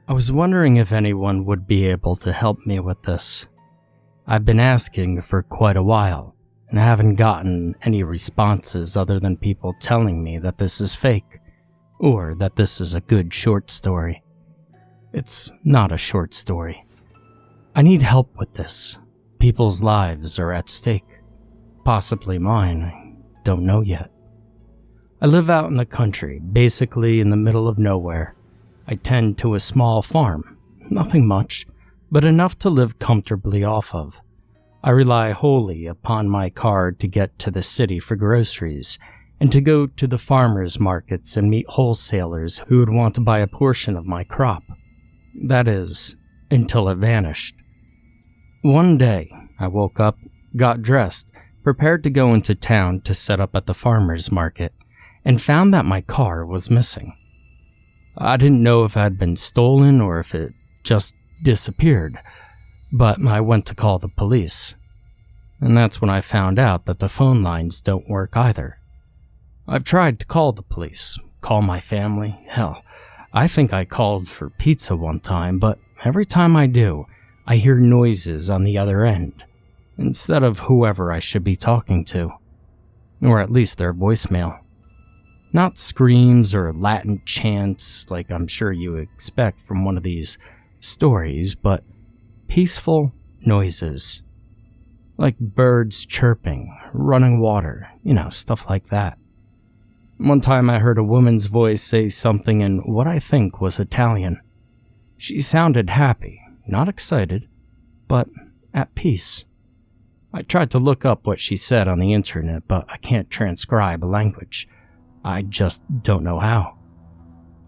I was wondering if anyone would be able to help me with this. I've been asking for quite a while, and I haven't gotten any responses other than people telling me that this is fake, or that this is a good short story. It's not a short story. I need help with this. People's lives are at stake. Possibly mine, I don't know yet. I live out in the country, basically in the middle of nowhere. I tend to a small farm, nothing much, but enough to live comfortably off of. I rely wholly upon my car to get to the city for groceries, and to go to the farmers' markets and meet wholesalers who would want to buy a portion of my crop. That is, until it vanished. One day, I woke up, got dressed, prepared to go into town to set up at the farmers' market, and found that my car was missing. I didn't know if it had been stolen or if it just disappeared, but I went to call the police. And that's when I found out that the phone lines don't work either. I've tried to call the police, call my family, hell, I think I called for pizza one time, but every time I do, I hear noises on the other end, instead of whoever I should be talking to, or at least their voicemail. Not screams or Latin chants like I'm sure you expect from one of these stories, but peaceful noises. Like birds chirping, running water, stuff like that. One time I heard a woman's voice say something in what I think was Italian. She sounded happy, not excited, but at peace. I tried to look up what she said on the internet, but I can't transcribe a language. I just don't know how.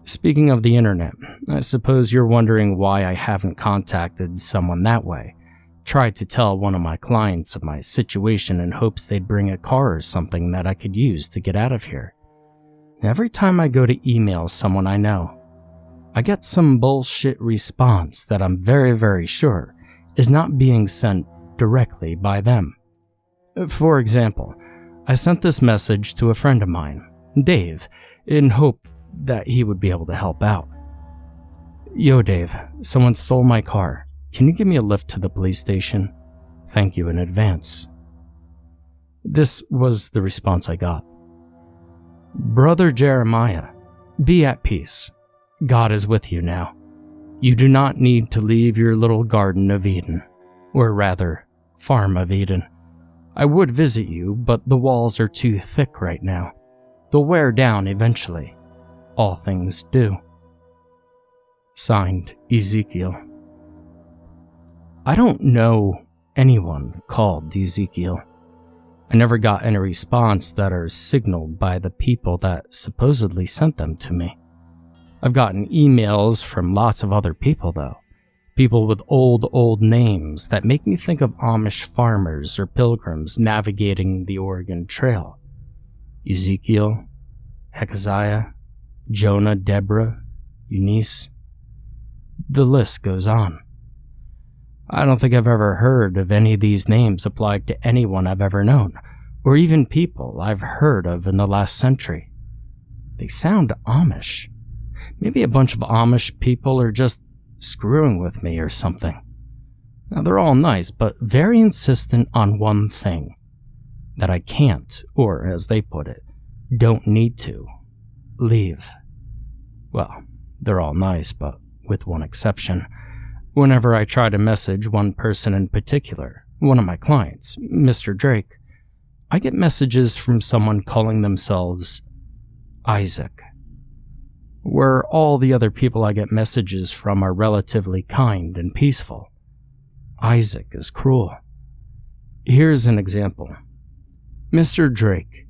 Speaking of the internet, I suppose you're wondering why I haven't contacted someone that way. Tried to tell one of my clients of my situation in hopes they'd bring a car or something that I could use to get out of here. Every time I go to email someone I know, I get some bullshit response that I'm very, very sure is not being sent directly by them. For example, I sent this message to a friend of mine, Dave, in hope that he would be able to help out. Yo, Dave, someone stole my car. Can you give me a lift to the police station? Thank you in advance. This was the response I got. Brother Jeremiah, be at peace. God is with you now. You do not need to leave your little Garden of Eden, or rather, Farm of Eden. I would visit you, but the walls are too thick right now. They'll wear down eventually. All things do. Signed, Ezekiel. I don't know anyone called Ezekiel. I never got any response that are signaled by the people that supposedly sent them to me. I've gotten emails from lots of other people though. People with old names that make me think of Amish farmers or pilgrims navigating the Oregon Trail. Ezekiel, Hezekiah, Jonah, Deborah, Eunice. The list goes on. I don't think I've ever heard of any of these names applied to anyone I've ever known, or even people I've heard of in the last century. They sound Amish. Maybe a bunch of Amish people are just screwing with me or something. Now, they're all nice, but very insistent on one thing. That I can't, or as they put it, don't need to, leave. Well, they're all nice, but with one exception. Whenever I try to message one person in particular, one of my clients, Mr. Drake, I get messages from someone calling themselves Isaac. Where all the other people I get messages from are relatively kind and peaceful, Isaac is cruel. Here's an example. Mr. Drake,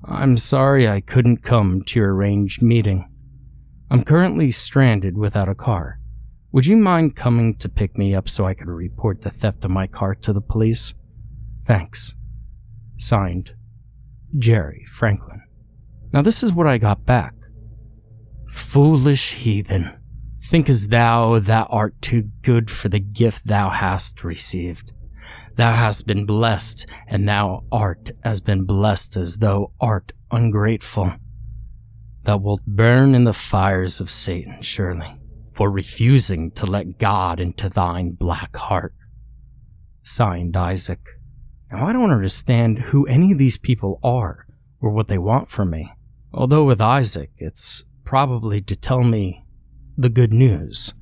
I'm sorry I couldn't come to your arranged meeting. I'm currently stranded without a car. Would you mind coming to pick me up so I could report the theft of my car to the police? Thanks. Signed, Jerry Franklin. Now this is what I got back. Foolish heathen, thinkest thou art too good for the gift thou hast received? Thou hast been blessed, and thou art as been blessed as thou art ungrateful. Thou wilt burn in the fires of Satan, surely. for refusing to let God into thine black heart. Signed, Isaac. Now I don't understand who any of these people are or what they want from me. Although with Isaac, it's probably to tell me the good news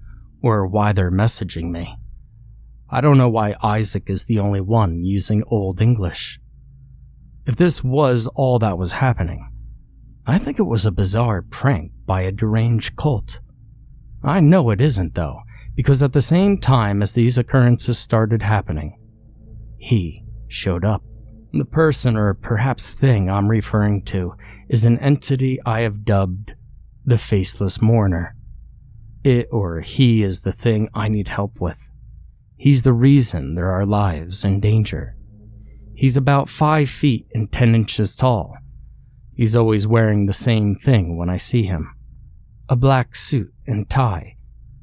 or why they're messaging me. I don't know why Isaac is the only one using Old English. If this was all that was happening, I think it was a bizarre prank by a deranged cult. I know it isn't though, because at the same time as these occurrences started happening, he showed up. The person, or perhaps thing I'm referring to, is an entity I have dubbed the Faceless Mourner. It or he is the thing I need help with. He's the reason there are lives in danger. He's about 5 feet and 10 inches tall. He's always wearing the same thing when I see him. A black suit and tie,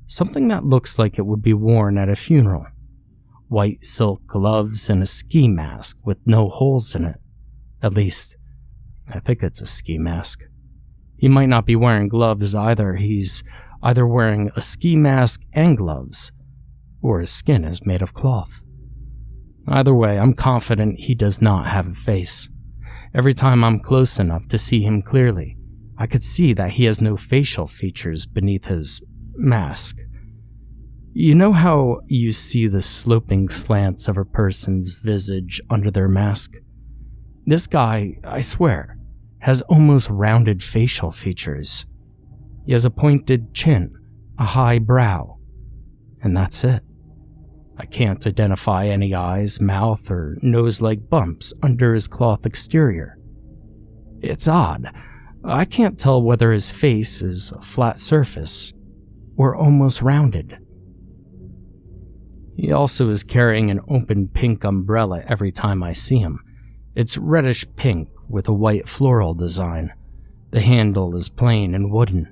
something that looks like it would be worn at a funeral. White silk gloves and a ski mask with no holes in it. At least, I think it's a ski mask. He might not be wearing gloves either. He's either wearing a ski mask and gloves, or his skin is made of cloth. Either way, I'm confident he does not have a face. Every time I'm close enough to see him clearly, I could see that he has no facial features beneath his mask. You know how you see the sloping slants of a person's visage under their mask? This guy, I swear, has almost rounded facial features. He has a pointed chin, a high brow, and that's it. I can't identify any eyes, mouth, or nose-like bumps under his cloth exterior. It's odd. I can't tell whether his face is a flat surface or almost rounded. He also is carrying an open pink umbrella every time I see him. It's reddish pink with a white floral design. The handle is plain and wooden.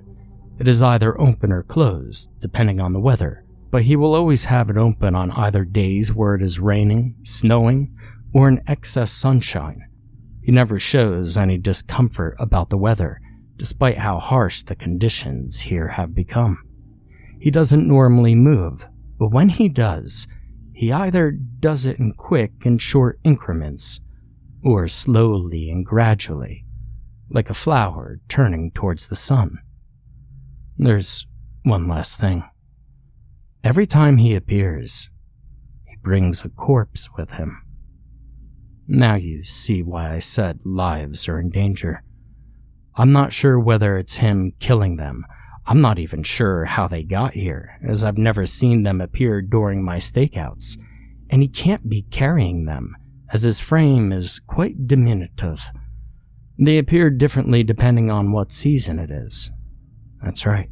It is either open or closed, depending on the weather, but he will always have it open on either days where it is raining, snowing, or in excess sunshine. He never shows any discomfort about the weather, despite how harsh the conditions here have become. He doesn't normally move, but when he does, he either does it in quick and short increments, or slowly and gradually, like a flower turning towards the sun. There's one last thing. Every time he appears, he brings a corpse with him. Now you see why I said lives are in danger. I'm not sure whether it's him killing them. I'm not even sure how they got here, as I've never seen them appear during my stakeouts, and he can't be carrying them, as his frame is quite diminutive. They appear differently depending on what season it is. That's right,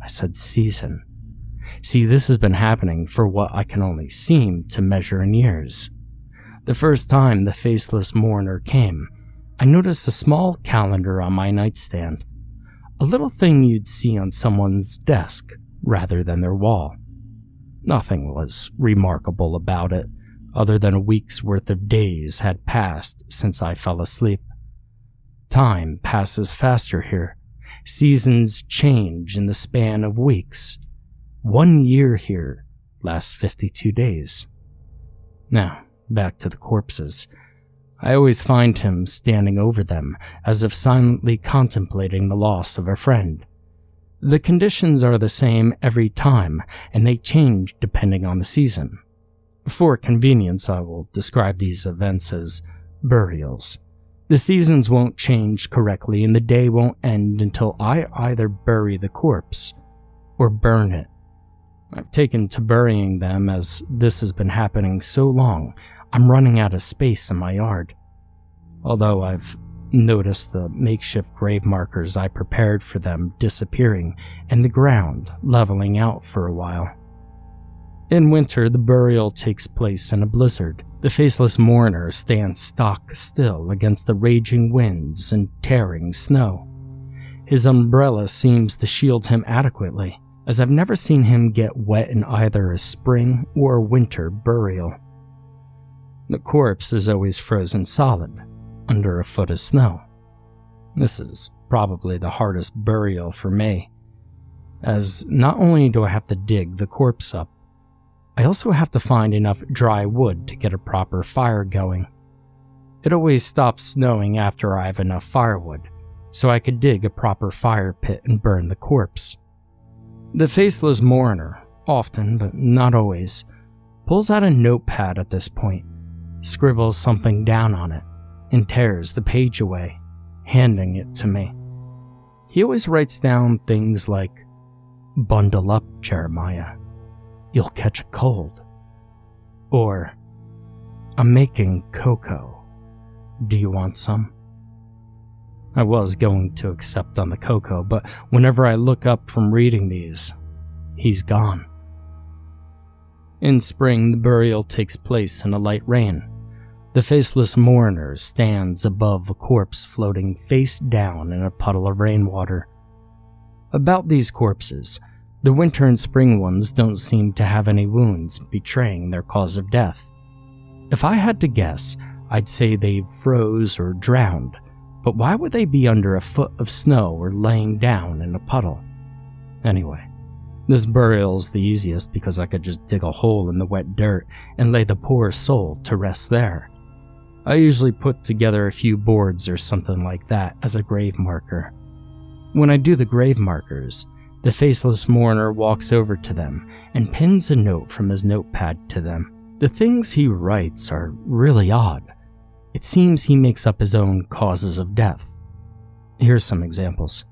I said season. See, this has been happening for what I can only seem to measure in years. The first time the Faceless Mourner came, I noticed a small calendar on my nightstand. A little thing you'd see on someone's desk rather than their wall. Nothing was remarkable about it, other than a week's worth of days had passed since I fell asleep. Time passes faster here. Seasons change in the span of weeks. 1 year here lasts 52 days. Now, back to the corpses. I always find him standing over them, as if silently contemplating the loss of a friend. The conditions are the same every time, and they change depending on the season. For convenience, I will describe these events as burials. The seasons won't change correctly, and the day won't end until I either bury the corpse or burn it. I've taken to burying them as this has been happening so long, I'm running out of space in my yard. Although I've noticed the makeshift grave markers I prepared for them disappearing and the ground leveling out for a while. In winter, the burial takes place in a blizzard. The Faceless Mourner stands stock still against the raging winds and tearing snow. His umbrella seems to shield him adequately, as I've never seen him get wet in either a spring or winter burial. The corpse is always frozen solid, under a foot of snow. This is probably the hardest burial for me. as not only do I have to dig the corpse up, I also have to find enough dry wood to get a proper fire going. It always stops snowing after I have enough firewood, so I could dig a proper fire pit and burn the corpse. The Faceless Mourner, often but not always, pulls out a notepad at this point, scribbles something down on it, and tears the page away, handing it to me. He always writes down things like, "Bundle up, Jeremiah. You'll catch a cold." Or, "I'm making cocoa. Do you want some?" I was going to accept on the cocoa, but whenever I look up from reading these, he's gone. In spring, the burial takes place in a light rain. The Faceless Mourner stands above a corpse floating face down in a puddle of rainwater. About these corpses, the winter and spring ones don't seem to have any wounds betraying their cause of death. If I had to guess, I'd say they froze or drowned, but why would they be under a foot of snow or laying down in a puddle? Anyway, this burial's the easiest because I could just dig a hole in the wet dirt and lay the poor soul to rest there. I usually put together a few boards or something like that as a grave marker. When I do the grave markers, the Faceless Mourner walks over to them and pins a note from his notepad to them. The things he writes are really odd. It seems he makes up his own causes of death. Here's some examples.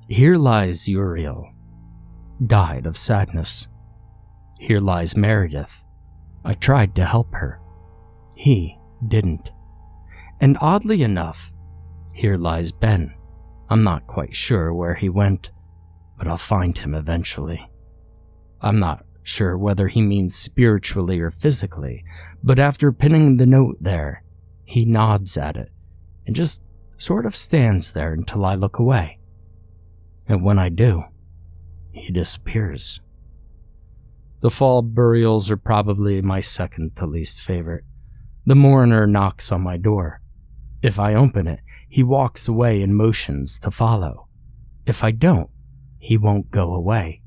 "Here lies Uriel. Died of sadness. Here lies Meredith. I tried to help her. He didn't. And oddly enough, here lies Ben. I'm not quite sure where he went, but I'll find him eventually." I'm not sure whether he means spiritually or physically, but after pinning the note there, he nods at it and just sort of stands there until I look away. And when I do, he disappears. The fall burials are probably my second to least favorite. The mourner knocks on my door. If I open it, he walks away and motions to follow. If I don't, he won't go away.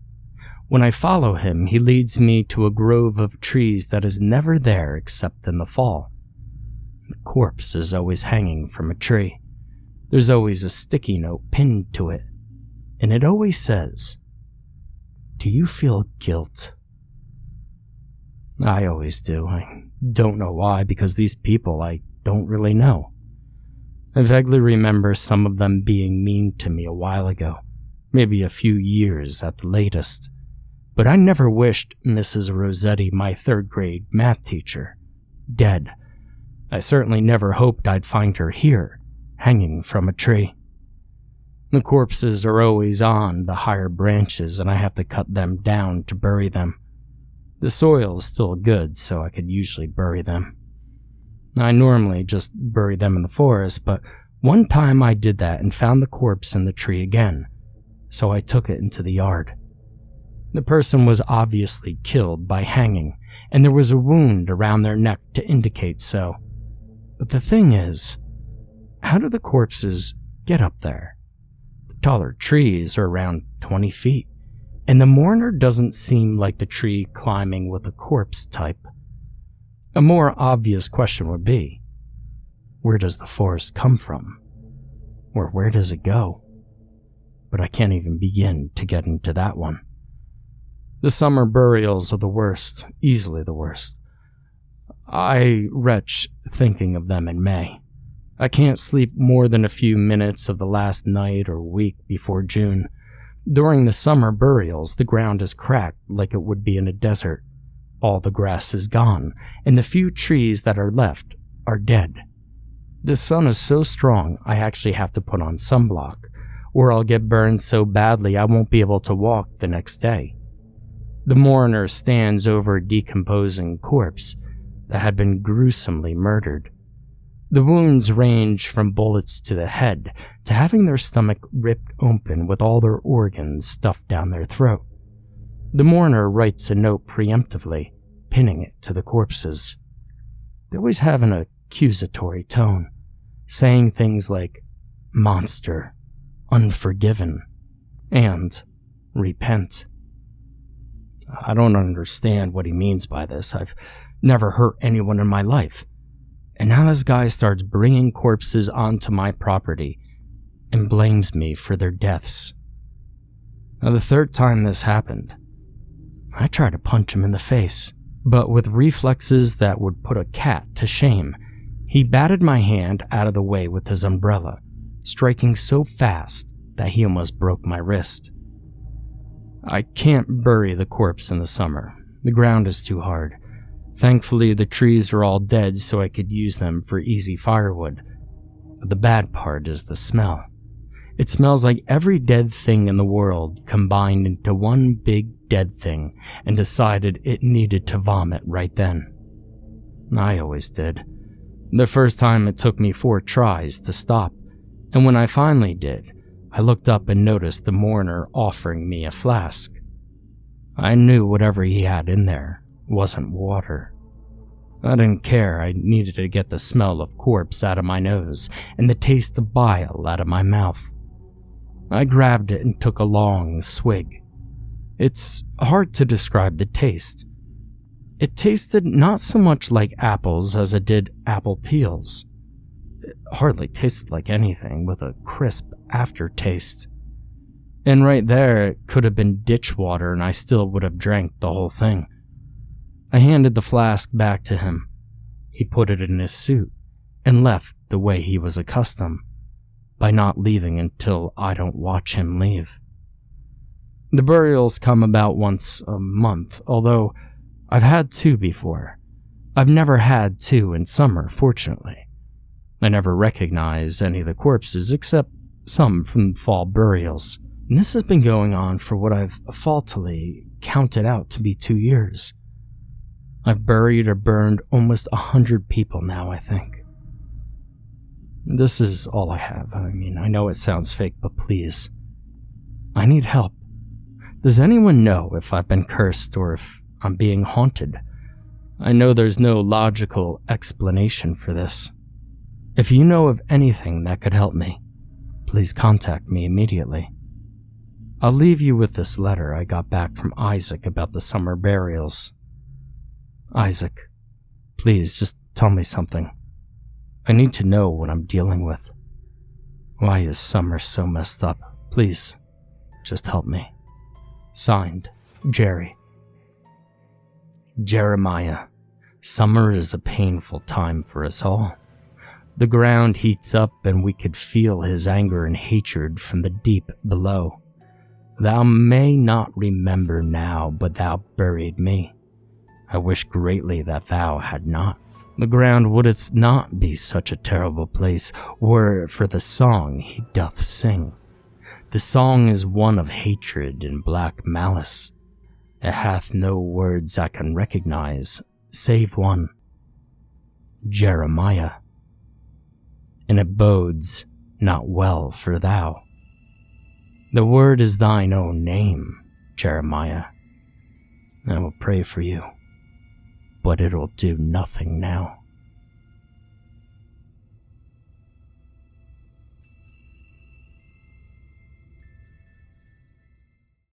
When I follow him, he leads me to a grove of trees that is never there except in the fall. The corpse is always hanging from a tree. There's always a sticky note pinned to it, and it always says, "Do you feel guilt?" I always do. I don't know why, because these people I don't really know. I vaguely remember some of them being mean to me a while ago, maybe a few years at the latest. But I never wished Mrs. Rossetti, my third grade math teacher, dead. I certainly never hoped I'd find her here, hanging from a tree. The corpses are always on the higher branches, and I have to cut them down to bury them. The soil is still good, so I could usually bury them. I normally just bury them in the forest, but one time I did that and found the corpse in the tree again, so I took it into the yard. The person was obviously killed by hanging, and there was a wound around their neck to indicate so. But the thing is, how do the corpses get up there? The taller trees are around 20 feet, and the mourner doesn't seem like the tree climbing with a corpse type. A more obvious question would be, where does the forest come from? Or where does it go? But I can't even begin to get into that one. The summer burials are the worst, easily the worst. I retch thinking of them in May. I can't sleep more than a few minutes of the last night or week before June. During the summer burials, the ground is cracked like it would be in a desert. All the grass is gone, and the few trees that are left are dead. The sun is so strong I actually have to put on sunblock, or I'll get burned so badly I won't be able to walk the next day. The mourner stands over a decomposing corpse that had been gruesomely murdered. The wounds range from bullets to the head to having their stomach ripped open with all their organs stuffed down their throat. The mourner writes a note preemptively, pinning it to the corpses. They always have an accusatory tone, saying things like monster, unforgiven, and repent. I don't understand what he means by this. I've never hurt anyone in my life. And now this guy starts bringing corpses onto my property and blames me for their deaths. Now, the third time this happened, I tried to punch him in the face, but with reflexes that would put a cat to shame, he batted my hand out of the way with his umbrella, striking so fast that he almost broke my wrist. I can't bury the corpse in the summer. The ground is too hard. Thankfully, the trees are all dead so I could use them for easy firewood. But the bad part is the smell. It smells like every dead thing in the world combined into one big dead thing and decided it needed to vomit right then. I always did. The first time it took me 4 tries to stop, and when I finally did, I looked up and noticed the mourner offering me a flask. I knew whatever he had in there wasn't water. I didn't care. I needed to get the smell of corpse out of my nose and the taste of bile out of my mouth. I grabbed it and took a long swig. It's hard to describe the taste. It tasted not so much like apples as it did apple peels. It hardly tasted like anything, with a crisp aftertaste. And right there, it could have been ditch water and I still would have drank the whole thing. I handed the flask back to him. He put it in his suit and left the way he was accustomed, by not leaving until I don't watch him leave. The burials come about once a month, although I've had 2 before. I've never had 2 in summer, fortunately. I never recognize any of the corpses except some from fall burials, and this has been going on for what I've faultily counted out to be 2 years. I've buried or burned almost 100 people now, I think. This is all I have. I mean, I know it sounds fake, but please, I need help. Does anyone know if I've been cursed or if I'm being haunted? I know there's no logical explanation for this. If you know of anything that could help me, please contact me immediately. I'll leave you with this letter I got back from Isaac about the summer burials. Isaac, please just tell me something. I need to know what I'm dealing with. Why is summer so messed up? Please, just help me. Signed, Jerry. Jeremiah, summer is a painful time for us all. The ground heats up and we could feel his anger and hatred from the deep below. Thou may not remember now, but thou buried me. I wish greatly that thou had not. The ground wouldst not be such a terrible place, were it for the song he doth sing. The song is one of hatred and black malice. It hath no words I can recognize, save one. Jeremiah. And it bodes not well for thou. The word is thine own name, Jeremiah. I will pray for you, but it'll do nothing now.